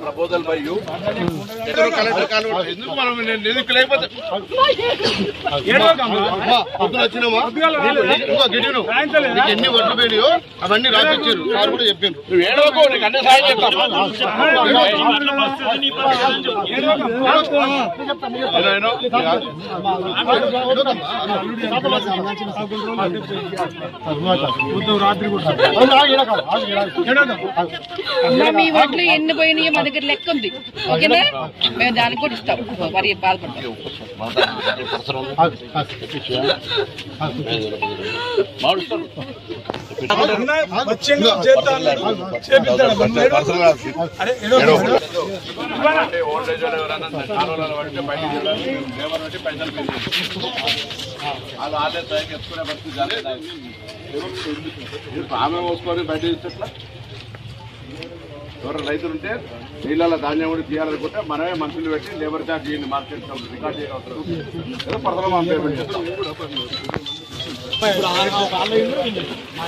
Proposal by you ఎందుకు మనం నిధులు లేకపోతే వచ్చినామా ఎన్ని వడ్లు పోయినాయో అవన్నీ రాసిచ్చారు సార్ కూడా చెప్పారు. నువ్వు ఏడవకో, నీకు అన్ని సాయం చేస్తాను. మీ వడ్లు ఎన్ని పోయినాయో మా దగ్గర లెక్క ఉంది, ఓకేనా? మేము దానికి కూడా ఇస్తాం, మరి బాధపడతాం. ఆమె మోసుకొని బయట తీసేట్లా ఎవరు రైతులు ఉంటే నీళ్ళ ధాన్యం కూడా తీయాలనుకుంటే మనమే మనుషులు పెట్టి లేబర్ ఛార్జ్ చేయండి, మార్కెట్ రికార్డ్ చేయగలుగుతారు. పర్సనల్ పేమెంట్ చేస్తాం.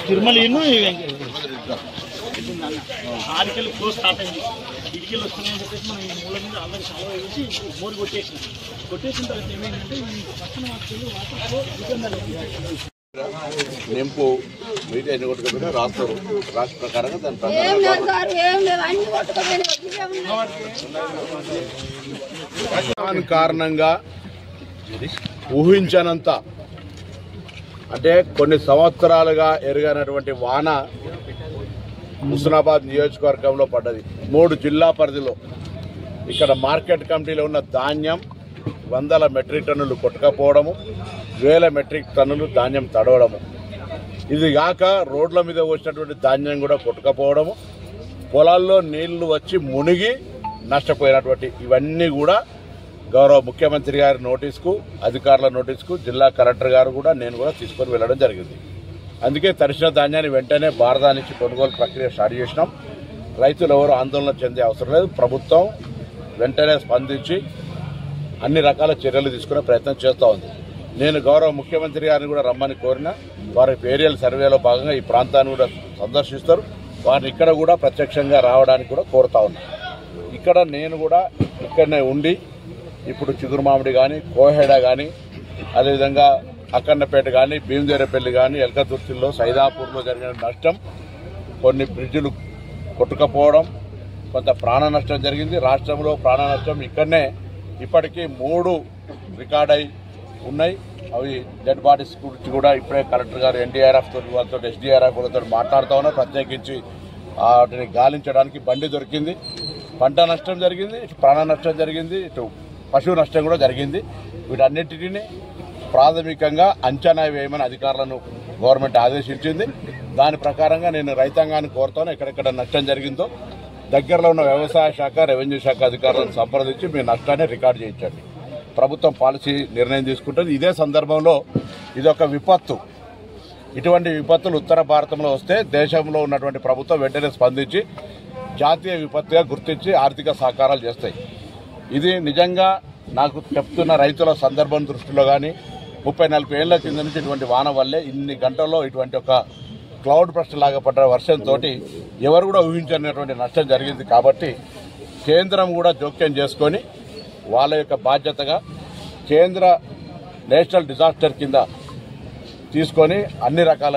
తిరుమల 6 క్లోజ్ స్టార్ట్ అయింది. ఇటుకలు వస్తున్నాయని చెప్పేసి మనం ఈ మూల మీద అందరూ చాలా వేసి బోర్ కొట్టేసిన తర్వాత ఏమైందంటే ఈ పక్కన నింపు మీడియా ఎన్ని కొట్టుకపోయినా రాస్తారు. రాష్ట్ర ప్రకారంగా దాని కారణంగా ఊహించనంత అంటే కొన్ని సంవత్సరాలుగా ఎరుగనటువంటి వాన హుస్నాబాద్ నియోజకవర్గంలో పడ్డది. 3 జిల్లా పరిధిలో ఇక్కడ మార్కెట్ కమిటీలో ఉన్న ధాన్యం 100 మెట్రిక్ టన్నులు కొట్టుకపోవడము, 1000 మెట్రిక్ టన్నులు ధాన్యం తడవడము. ఇది కాక రోడ్ల మీద వచ్చినటువంటి ధాన్యం కూడా కొట్టుకపోవడము, పొలాల్లో నీళ్లు వచ్చి మునిగి నష్టపోయినటువంటి ఇవన్నీ కూడా గౌరవ ముఖ్యమంత్రి గారి నోటీస్కు, అధికారుల నోటీస్కు జిల్లా కలెక్టర్ గారు కూడా నేను కూడా తీసుకొని వెళ్ళడం జరిగింది. అందుకే తడిసిన ధాన్యాన్ని వెంటనే భారత నుంచి కొనుగోలు ప్రక్రియ స్టార్ట్ చేసినాం. రైతులు ఎవరు ఆందోళన చెందే అవసరం లేదు. ప్రభుత్వం వెంటనే స్పందించి అన్ని రకాల చర్యలు తీసుకునే ప్రయత్నం చేస్తూ ఉంది. నేను గౌరవ ముఖ్యమంత్రి గారిని కూడా రమ్మని కోరిన వారి ఏరియల్ సర్వేలో భాగంగా ఈ ప్రాంతాన్ని కూడా సందర్శిస్తారు. వారిని ఇక్కడ కూడా ప్రత్యక్షంగా రావడానికి కూడా కోరుతా ఉన్నా. ఇక్కడ నేను కూడా ఇక్కడనే ఉండి ఇప్పుడు చిగురుమామిడి కానీ, కోహెడ కానీ, అదేవిధంగా అక్కన్నపేట కానీ, భీమదేరపల్లి కానీ, ఎల్కతుర్తిలో, సైదాపూర్లో జరిగిన నష్టం, కొన్ని బ్రిడ్జిలు కొట్టుకపోవడం, కొంత ప్రాణ నష్టం జరిగింది. రాష్ట్రంలో ప్రాణ నష్టం ఇక్కడనే ఇప్పటికీ 3 రికార్డ్ అయి ఉన్నాయి. అవి డెడ్ బాడీస్ గురించి కూడా ఇప్పుడే కలెక్టర్ గారు ఎన్డీఆర్ఎఫ్ తోటి వాళ్ళతో ఎస్డీఆర్ఎఫ్ వాళ్ళతో మాట్లాడుతూ ఉన్నారు. ప్రత్యేకించి వాటిని గాలించడానికి బండి దొరికింది. పంట నష్టం జరిగింది, ప్రాణ నష్టం జరిగింది, ఇటు పశువు నష్టం కూడా జరిగింది. వీటన్నిటిని ప్రాథమికంగా అంచనా వేయమని అధికారులను గవర్నమెంట్ ఆదేశించింది. దాని ప్రకారంగా నేను రైతాంగాన్ని కోరుతాను, ఎక్కడెక్కడ నష్టం జరిగిందో దగ్గరలో ఉన్న వ్యవసాయ శాఖ, రెవెన్యూ శాఖ అధికారులను సంప్రదించి మీ నష్టాన్ని రికార్డు చేయించండి. ప్రభుత్వం పాలసీ నిర్ణయం తీసుకుంటుంది. ఇదే సందర్భంలో ఇదొక విపత్తు. ఇటువంటి విపత్తులు ఉత్తర భారతంలో వస్తే దేశంలో ఉన్నటువంటి ప్రభుత్వం వెంటనే స్పందించి జాతీయ విపత్తుగా గుర్తించి ఆర్థిక సహకారాలు చేస్తాయి. ఇది నిజంగా నాకు చెప్తున్న రైతుల సందర్భం దృష్టిలో కానీ 30-40 ఏళ్ల కింద నుంచి ఇటువంటి వాన వల్లే ఇన్ని గంటల్లో ఇటువంటి ఒక క్లౌడ్ బ్రస్ట్ లాగా పడ్డ వర్షంతో ఎవరు కూడా ఊహించనటువంటి నష్టం జరిగింది. కాబట్టి కేంద్రం కూడా జోక్యం చేసుకొని వాళ్ళ యొక్క బాధ్యతగా కేంద్ర నేషనల్ డిజాస్టర్ కింద తీసుకొని అన్ని రకాల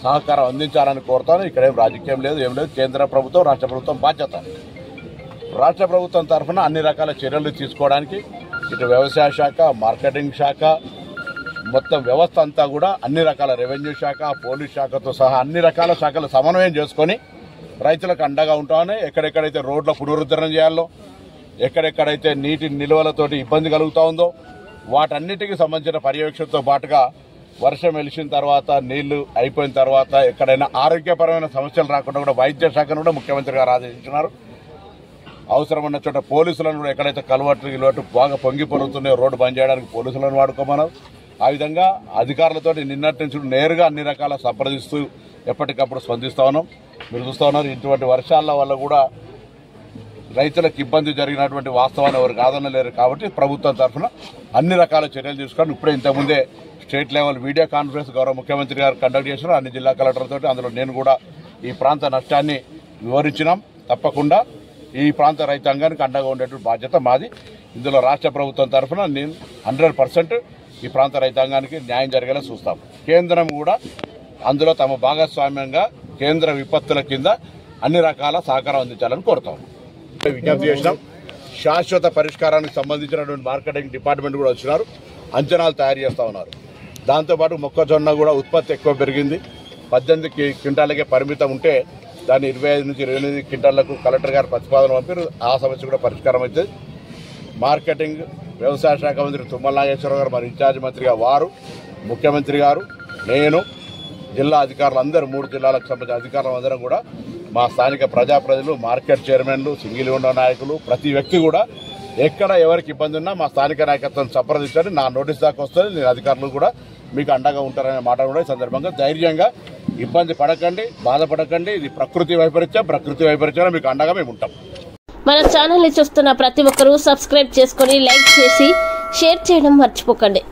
సహకారం అందించాలని కోరుతాను. ఇక్కడేం రాజకీయం లేదు, ఏం లేదు. కేంద్ర ప్రభుత్వం, రాష్ట్ర ప్రభుత్వం బాధ్యత. రాష్ట్ర ప్రభుత్వం తరఫున అన్ని రకాల చర్యలు తీసుకోవడానికి ఇటు వ్యవసాయ శాఖ, మార్కెటింగ్ శాఖ, మొత్తం వ్యవస్థ అంతా కూడా అన్ని రకాల రెవెన్యూ శాఖ, పోలీస్ శాఖతో సహా అన్ని రకాల శాఖలు సమన్వయం చేసుకొని రైతులకు అండగా ఉంటామని, ఎక్కడెక్కడైతే రోడ్ల పునరుద్ధరణ చేయాలో, ఎక్కడెక్కడైతే నీటి నిల్వలతోటి ఇబ్బంది కలుగుతూ ఉందో వాటన్నిటికీ సంబంధించిన పర్యవేక్షణతో పాటుగా వర్షం వెలిసిన తర్వాత, నీళ్లు అయిపోయిన తర్వాత ఎక్కడైనా ఆరోగ్యపరమైన సమస్యలు రాకుండా కూడా వైద్య శాఖను కూడా ముఖ్యమంత్రి గారు ఆదేశించినారు. అవసరమైన చోట పోలీసులను కూడా ఎక్కడైతే కలవట్లు బాగా పొంగి పొరుగుతున్నాయో రోడ్డు బంద్ చేయడానికి పోలీసులను వాడుకోమన్నారు. ఆ విధంగా అధికారులతో నిన్నటి నుంచి నేరుగా అన్ని రకాల సంప్రదిస్తూ ఎప్పటికప్పుడు స్పందిస్తూ ఉన్నాం. మీరు చూస్తూ ఉన్నారు, ఇటువంటి వర్షాల వల్ల కూడా రైతులకు ఇబ్బంది జరిగినటువంటి వాస్తవాన్ని ఎవరు కాదనలేరు కాబట్టి ప్రభుత్వం తరఫున అన్ని రకాల చర్యలు తీసుకొని ఇప్పుడే ఇంతకుముందే స్టేట్ లెవెల్ వీడియో కాన్ఫరెన్స్ గౌరవ ముఖ్యమంత్రి గారు కండక్ట్ చేసినారు. అన్ని జిల్లా కలెక్టర్లతో అందులో నేను కూడా ఈ ప్రాంత నష్టాన్ని వివరించినాం. తప్పకుండా ఈ ప్రాంత రైతాంగానికి అండగా ఉండేటువంటి బాధ్యత మాది. ఇందులో రాష్ట్ర ప్రభుత్వం తరఫున నేను 100% ఈ ప్రాంత రైతాంగానికి న్యాయం జరిగేలా చూస్తాం. కేంద్రం కూడా అందులో తమ భాగస్వామ్యంగా కేంద్ర విపత్తుల కింద అన్ని రకాల సహకారం అందించాలని కోరుతాం. విజ్ఞప్తి చేసినాం. శాశ్వత పరిష్కారానికి సంబంధించినటువంటి మార్కెటింగ్ డిపార్ట్మెంట్ కూడా వచ్చినారు, అంచనాలు తయారు చేస్తూ ఉన్నారు. దాంతోపాటు మొక్కజొన్న కూడా ఉత్పత్తి ఎక్కువ పెరిగింది. 18 క్వింటాలకే పరిమితం ఉంటే దాన్ని 25 నుంచి 28 క్వింటాలకు కలెక్టర్ గారు ప్రతిపాదన పంపారు. ఆ సమస్య కూడా పరిష్కారం అవుతుంది. మార్కెటింగ్ వ్యవసాయ శాఖ మంత్రి తుమ్మల నాగేశ్వరరావు గారు మరి ఇన్ఛార్జ్ మంత్రిగా వారు, ముఖ్యమంత్రి గారు, నేను, జిల్లా అధికారులు అందరూ 3 జిల్లాలకు సంబంధించిన అధికారులు అందరం కూడా మా స్థానిక ప్రజాప్రతినిధులు, మార్కెట్ చైర్మన్లు, సింగిల్ విండో నాయకులు, ప్రతి వ్యక్తి కూడా ఎక్కడ ఎవరికి ఇబ్బంది ఉన్నా మా స్థానిక నాయకత్వం సంప్రదించాలి. నా నోటీస్ దాకా వస్తుంది. నేను అధికారులు కూడా మీకు అండగా ఉంటారనే మాట కూడా ఈ సందర్భంగా ధైర్యంగా ఇబ్బంది పడకండి, బాధపడకండి. ఇది ప్రకృతి వైపరీత్యం మీకు అండగా మేము ఉంటాం. మన ఛానల్ ని చూస్తున్న ప్రతి ఒక్కరూ సబ్స్క్రైబ్ చేసుకొని లైక్ చేసి షేర్ చేయడం మర్చిపోకండి.